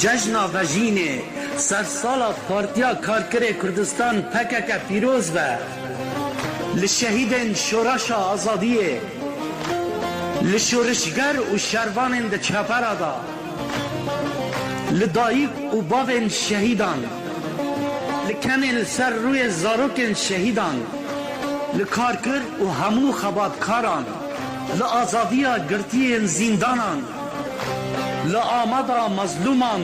جشن وجین سرسال پارتیا کارگر کردستان PKK پیروز و لشهید شورش آزادیه لشورشگر و شروان ده چپرادا لدایق و باون شهیدان لکنن سر روی زاروکن شهیدان لکارکر و همو خباتکاران لآزادیا گرتین زندانان لآمادا مظلومان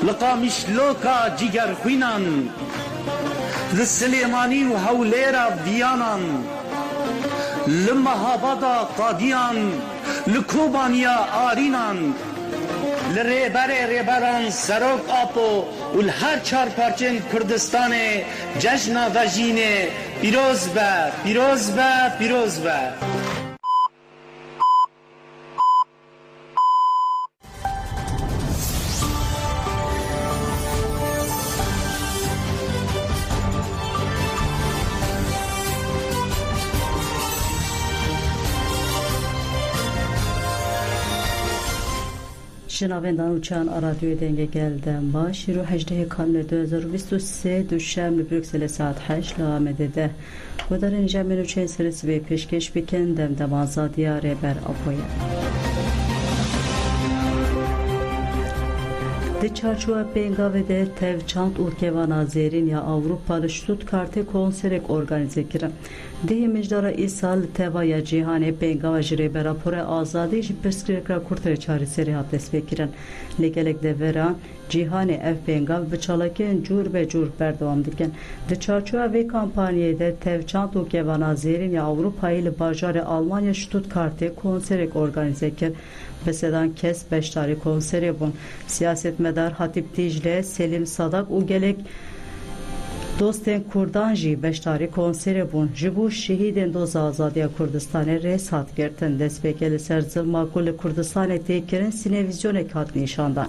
لقامشلوکا جیگرخوینان لسلیمانی و هوليرا دیانان لمهابادا قادیان لکوبانیا آرینان لرهبران سروک آپو و هر چار پارچن کردستان جشن و جین پیروز به پیروز به پیروز به شنوندگان uçağın radyoya denge gelden baş 18 Kanlı 2023 Düşşemli Brüksel saat 8 لامده و در اینجا منو چه سرس به پیشکش بکندم دم آزادی رهبر آپویا د çarşuva pengavede tevçant urkevana zerin ya Avrupalı Stuttgart'e konserek organize kirin. Dehi mejdara isal tevaya cihane pengava jire rapore azadi ji perskrekra kurtere çare seri hatles bekirin. Legelek de vera cihane ev pengav bıçalaken cur ve cur berdevam diken. De çarşuva ve kampanyede tevçant urkevana zerin ya Avrupa'yı bajare Almanya Stuttgart'e konserek organize kirin. Besedan kes beştari konseri bun. Siyasetmedar Hatip Dicle, Selim Sadak u gelek Dosten Kurdanji beştari konseri bun. Jibu şehiden doz azadiya Kurdistan'e resat gerten desbekeli serzil makule Kurdistan'e tekirin sinevizyone kat nişandan.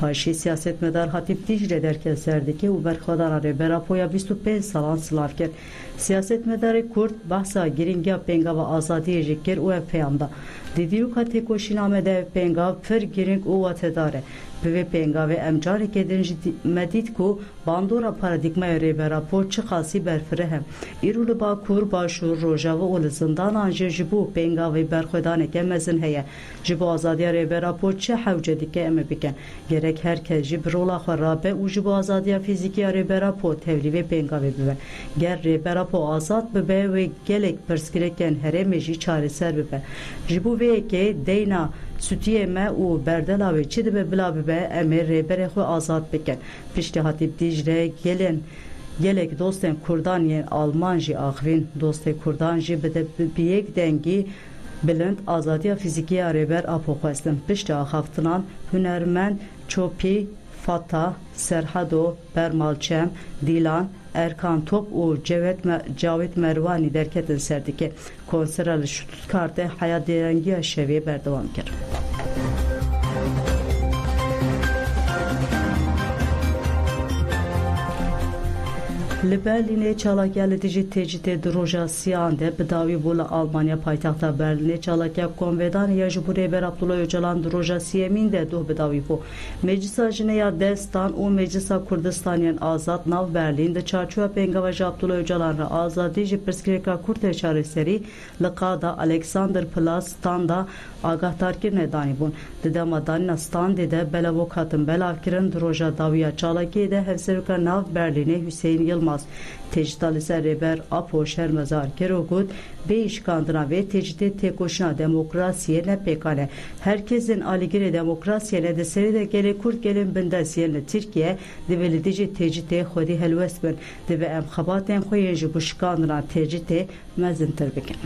Paşi siyasetmedar Hatip Dicle derken serdeki u berkhadan berapoya 25 salan slavker. Siyasetmedarı Kurd bahsa giringya pengava azadiye jikir u peyamda. Didiyu kate koşinamede pengav fır giring u vatedare. Ve pengav ve emcar kedinci medit ku bandora paradigmaya rebera porçı khasi berfrehem. İrulu bakur başur roja ve ol zindan anje jibu pengav ve berkhodane kemezin heye. Jibu azadiya rebera porçı havcedike eme biken. Gerek herkes jibrola kharabe u jibu azadiya fiziki rebera po tevli ve pengav bibe. Ger rebera po azat bibe ve gelek perskireken heremeji çareser bibe. Jibu ve ke deyna sütiye me u berdela ve çidi be bila be emir rebere xu azad beken. Pişti Hatip Dicle gelen gelek dosten Kurdanyen Almanji axvin doste Kurdanji bede biyek dengi Bülent azadiya fiziki reber apoxestin. Pişti haftınan hünermen Çopi Fata, Serhado, Bermalçem, Dilan, Erkan Top u Cavit Mervani derketin serdike konserali Stuttgart'te hayat derengiya şeviye berdevam kir. Li Berlin'e çalakya letici tecite droja siyande bedavi bula Almanya paytaxta Berlin'e çalakya konvedan ya jubure ber Abdullah Öcalan droja siyemin de doh bedavi bu. Meclisa jineya destan o meclisa Kurdistaniyen azat nav Berlin'de çarçuva pengavaja Abdullah Öcalan ra azadi ji perskreka kurte çareseri laqada Alexander Plus standa agahtar kirne dani bun. Dede madani stand de belavokatın belavkirin droja daviya çalakya de hevseruka nav Berlin'e Hüseyin Yılmaz tecdali reber apo şermezar kerogut be işkandına ve tecdide tekoşuna demokrasiye ne pekane herkesin aligire demokrasiye ne de seri de gele kurt gelin bindasiyene Türkiye devletici tecdide xodi helvesben de ve em xabaten xoyeji bu şkandına tecdide mezintir bikin.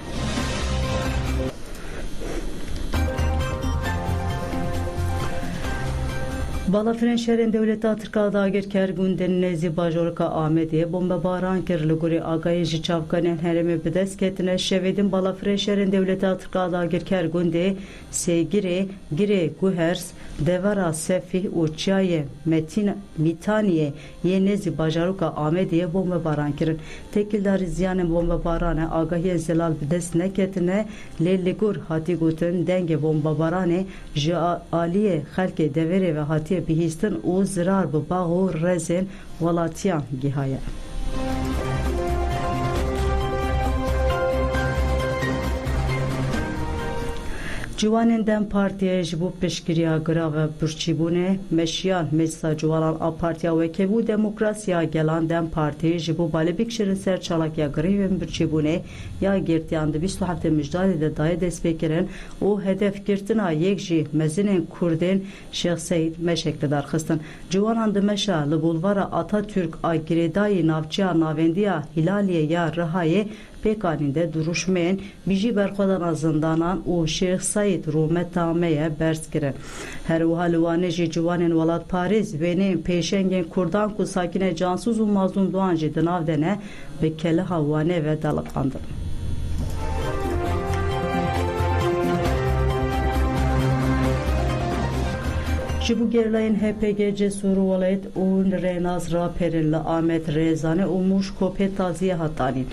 Balafirên şerên devleta Tirkiye dagirker gundên nêzî bajorka Amedê bombebaran kir li gorî agahiyê ji çavkanên herêmê bi dest ketine şevê din balafirên şerên devleta Tirkiye dagirker gundê Sêgirê, Girê, Guhers, Devera, Sefîh û Çiyayê Mîtaniyê yê nêzî bajaroka Amedê bombebaran kirin. Tekildarî ziyanên bombebaranê agahiyên zelal bi dest neketine lê li gor hatî gotin dengê bombebaranê ji aliyê xelkê deverê ve hatiye navçe bihîstin û zirar bi bax û rezên welatiyan gihaye. Ciwanên Dem Partiye ji bo piştgiriya grava birçîbûnê meşiyan Meclisa Ciwanan a Partiya Wekebû Demokrasiya Gelan Dem Partî ji bo balê bikişirin ser çalakiya grîvên birçîbûnê ya girtiyan di 27 mijdarê de daye destpêkirin û hedefgirtina yek jî mezinên Kurdên Şêx Seîd meşek li darxistin. Ciwanan di meşa li bulvara Atatürk a girêdayî navçeya navendiya Hilaliye ya Rihayê pêkanînde duruşmeyên bijî berxwedana zindanan û Şêx Seîd rûmetameye bers kirin. Her wiha li wanê jî ciwanên welatparêz wêneyên pêşengên Kurdan ku sakînê cansûz û mazlûm duan jî di nav de ne bi keliha wanê ve daliqandin. Ji bo gerilayên HPG Cesur Welat û Rênaz Raperên li Amed Rêzanê û Mûşkopê taziye hatanîn.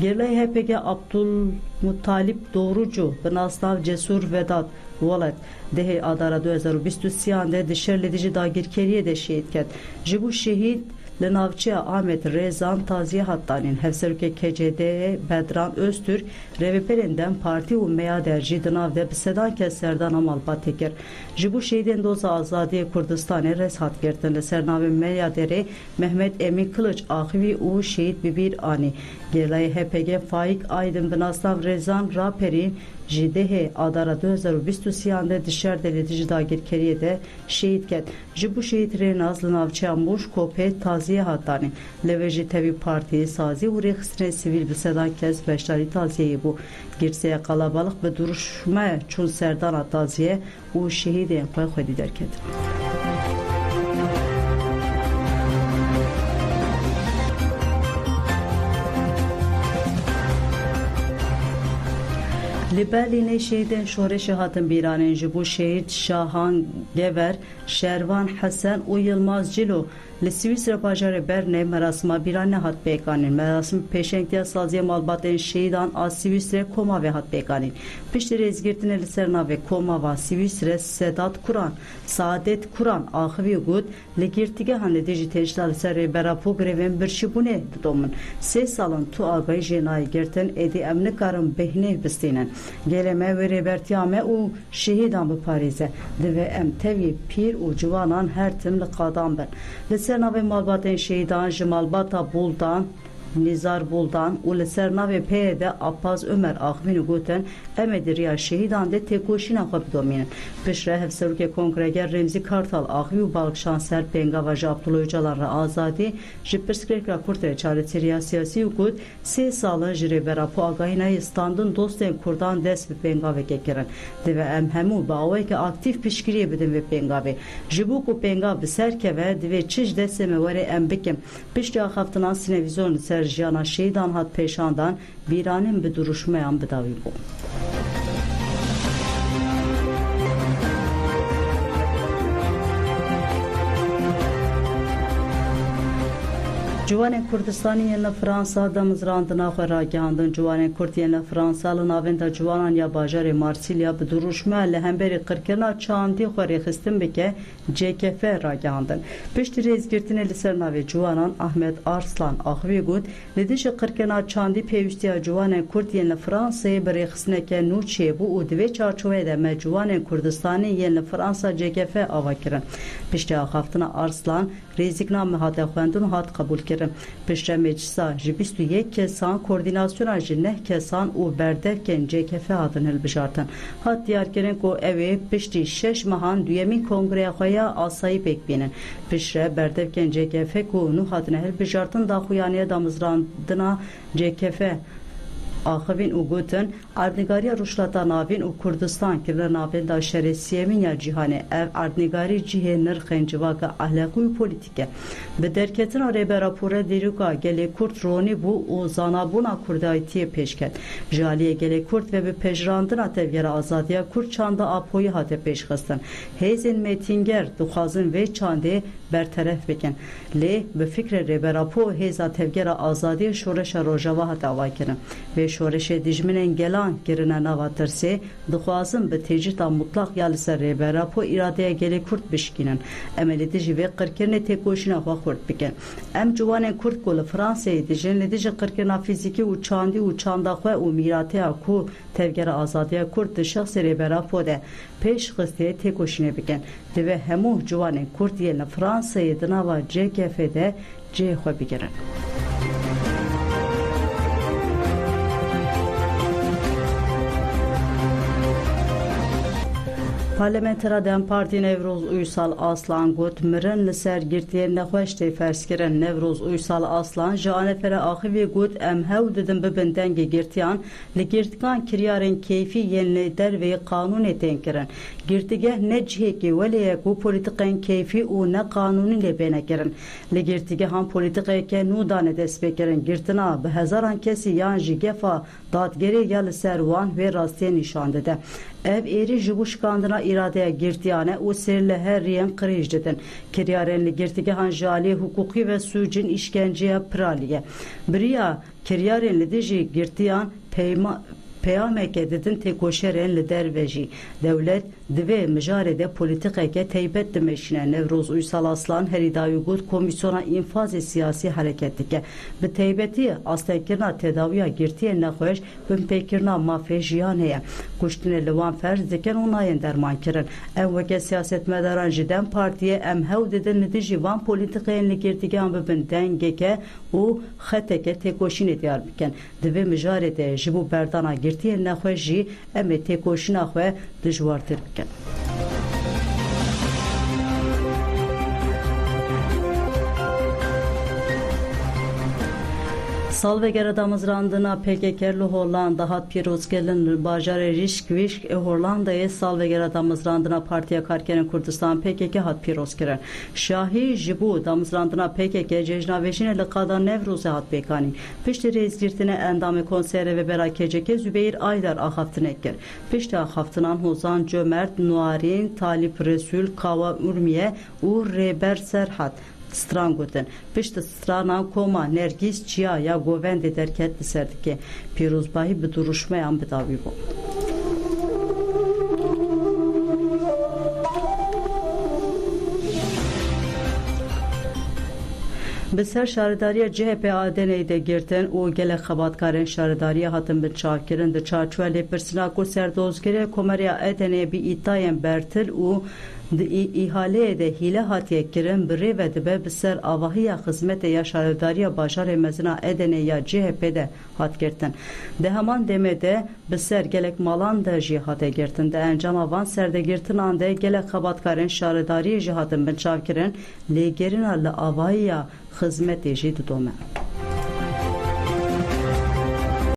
Gerilayê HPG Abdulmutalip Doğrucu bi nasnav Cesur Vedat Welat dehê adara 2023 de di şer li dijî dagirkeriyê de şehîd ket. Ji bo şehîd li navçeya Amed Rêzan taziye hatanîn. Hevserokê KCD'ye Bedran Öztürk rêveperên Dem Partî û Meyader jî di nav de bi sedan kes serdana malbatê kir. Ji bo şehîdên doza azadiyê Kurdistanê rez hat girtin. Li ser navê Meyaderê Mehmet Emin Kılıç axivî û şehîd bi bir anî. Gerilayê HPG Faik Aydın bi nasnav Rêzan Raperî ji dehê adara 2023 de di şer de li dijî dagirkeriyê de şehîd ket. Ji bo şehîd Rênaz li navçeya Mûşkopê taziye hatanîn. Li vê jî tevî partiyê sazî û rêxistinê sivîl bi sedan kes beşdarî taziyeyê bû. Girseya qalabalık bi duruşme çûn serdana taziye û şehîdên xwe xwedî derketin. Li Berlînê şehîdên şoreşê hatin bîranên ji bo şehîd Şahan Gever, Şervan Hesen û Yılmaz Cilo li Swîsre bajarê Bernê merasima bîranê hat pêkanîn. Merasim pêşengtiya saziya malbatên şehîdan a Swîsre Komavê hat pêkanîn. Piştî rêzgirtinê li ser navê Komava Swîsre Saadet Kuran axivî got li girtîgehan li dijî têjila li ser rêbera grevên birçîbûnê didomin. 3 salin tu agayî jê nayê girtin êdî em nikarin bêhnê bistînin. Gelê me wê rêbertiya me û şehîdan biparêze. Divê em tevî pîr û ciwanan her tim li qadan bin. Li ser navê malbatên şehîdan ji malbata Buldan Nizar Buldan û li ser navê peyê de Apaz Ömer axivîn û gotin em ê di riya şehîdan de têkoşîna xwe bidomînin. Piştre Hevserokê Kongreger Remzî Kartal axivî û balkşanser pêngava ji Abdullah Öcalan re azadî ji pirsgirêkira Kurtê çareseriya siyasî û got 3 salin ji rêbera agahînayê standin dostên Kurdan dest bi pêngavekê kirin. Divê em hemû bi awayekî aktif piştgiriyê bidin vê pêngavê. Ji bo ku pêngav bi ser keve divê çi ji destê me were em bikin. Piştî axaftinan sinevîzyon li ser jiyana şehîdan hat pêşandan bîranên bi duruşmeyan bidawî bû. Ciwanên Kurdistanê yên li Fransa da mizrandina xwe ragihandin. Ciwanên Kurd yên li Fransa li navên da ciwanan ya bajarê Marsilya bi duruşme li hemberî qirkirina çandî xwe rêxistin bike CKF ragihandin. Piştî rêzgirtinê li ser navê ciwanan Ahmet Arslan axivî got li dijî qirkirina çandî pêwîstiya ciwanên Kurd yên li Fransayê bi rêxistineke nû çêbû û di vê çarçoveyê de me ciwanên Kurdistanê yên li Fransa CKF ava kirin. Piştî axaftina Arslan rêzîkname hate xwendin û hat qebûl kirin. Piştre meclisa ji 21 kesan koordinasyona ji 9 kesan û berdevkên CKF hatin hilbijartin. Hat diyarkirin ku ev ê piştî 6 mehan duyemîn kongreya xwe ya asayî pêkbînin. Piştre berdevkên CKF ku nû hatine hilbijartin daxuyaniya da mizrandina CKF axivîn û gotin erdnîgariya rûşlata navîn û Kurdistan kirine navên da şerê siyemîn ya cîhanê. Ev erdnîgarî cihê nirxên civaka ahlakî û polîtîk e. Bi derketina rêbera pûre dîroka gelê Kurd ronî bû û zanabûna Kurdayîtiyê pêş ket. Ji aliyê gelê Kurd ve bi pejrandina tevgera azadiya Kurd çanda apoyî hate pêşxistin. Hêzên metînger dixwazin vê çandê berteref bikin. Lê bi fikrê rêbera po hêza tevgera azadiyê şoreşa Rojava hate avakirin. Vê şoreş dijminên gelan girine nava tirsê dixwazin bi têcîta mutlaq ya li ser rêbera îradeya gelê Kurd bişkînin. Em ê li dijî vê qirkirinê têkoşîna xwe xurt bikin. Em ciwanên Kurd ku li Fransayê dijin li dijî qirkirina fîzîkî û çandî û çanda xwe û mîrateya ku tevgera azadiya Kurd di şexsê rêbera po de pêş xistiyê têkoşînê bikin. Divê hemû ciwanên Kurd yên li Fransayê di nava CKF de cihê xwe bigirin. Parlamentera Dem Partî Nevroz Uysal Aslan got mirin li ser girtiyên nexweş tê ferskirin. Nevroz Uysal Aslan ji anefera axivê got em hew didin bibin dengê girtiyan li girtikan kiryarên keyfî yên li dervê qanûnê tên kirin. Girtigeh ne cihekî welê ye ku polîtikên keyfî û ne qanûnî lê bêne kirin. Li girtigehan polîtikeke nû dane dest pê kirin. Girtina bi hezaran kesî yan jî gefa dadgerê ya li ser wan wê rastiyê nîşan dide. Ev êrî ji bo şikandina îradeya girtiyane û sêr li her rêyên qirêj didin. Kiryarên li girtigehan ji aliyê hukûqî ve sûcên îşkenceya piraliye. Biriya kiryarên li dijî girtiyan peyameke didin têkoşerên li derve jî. Dewlet divê mijarê de polîtikeke teybet dimeşîne. Nevroz Uysal Aslan herî dawî got Komîsyona İnfazê Siyasî Hereket dike. Bi taybetî astenkirina tedawiya girtiyên nexweş bin pêkirina mafê jiyan heye. Kuştinê li wan ferz dikin û nayên derman kirin. Ev weke siyasetmedaran ji Dem Partiyê em hew didin li dijî van polîtikeyên li girtigehan bibin dengeke û xeteke têkoşînê diyar bikin. Divê mijarê de ji bo berdana girtiyên nexweş jî em ê têkoşîna xwe dijwartir bikin. Salvegera damızrandına PKK li Hollanda hat pîrozkirin li bajarê Rîşkvîşk ê Hollandayê salvegera damızrandına Partiya Karkerên Kurdistan PKK hat pîrozkirin. Şahî ji bo damızrandına PKK cejnavêjînê li qada Nevrozê hat pêkanîn. Piştî rêzgirtina endamê konserê ve bera KCK Zübeyir Aydar axaftinê kir. Piştî axaftinan Hozan Cömert, Nuarîn, Talip Resul, Kawa Urmiye û Rêber Serhat strangotin. Piştî strana koma Nergis Çiya ya Govendê derket li ser dike. Pîrozbahî bi duruşmeyan bidawî bû. Bi ser şaredariya CHP Adeneyê de girtin û gelek xebatkarên şaredariya hatin bin çavkirin di çarçoya lêpirsina ku serdozgirê Komeriya Edeneyê bi îdayên bertil û di îhaleyê de hîle hatiye kirin bi rê ve dibe bi ser avahiya xizmetê ya şaredariya bajarê mezina Edenê ya CHP de hat girtin. Di heman demê de bi ser gelek malan de jî hate girtin. Di encama van serdegirtinan de gelek xebatkarên şaredariyê jî hatin bin çavkirin lêgerîna li avahiya xizmetê jî didome.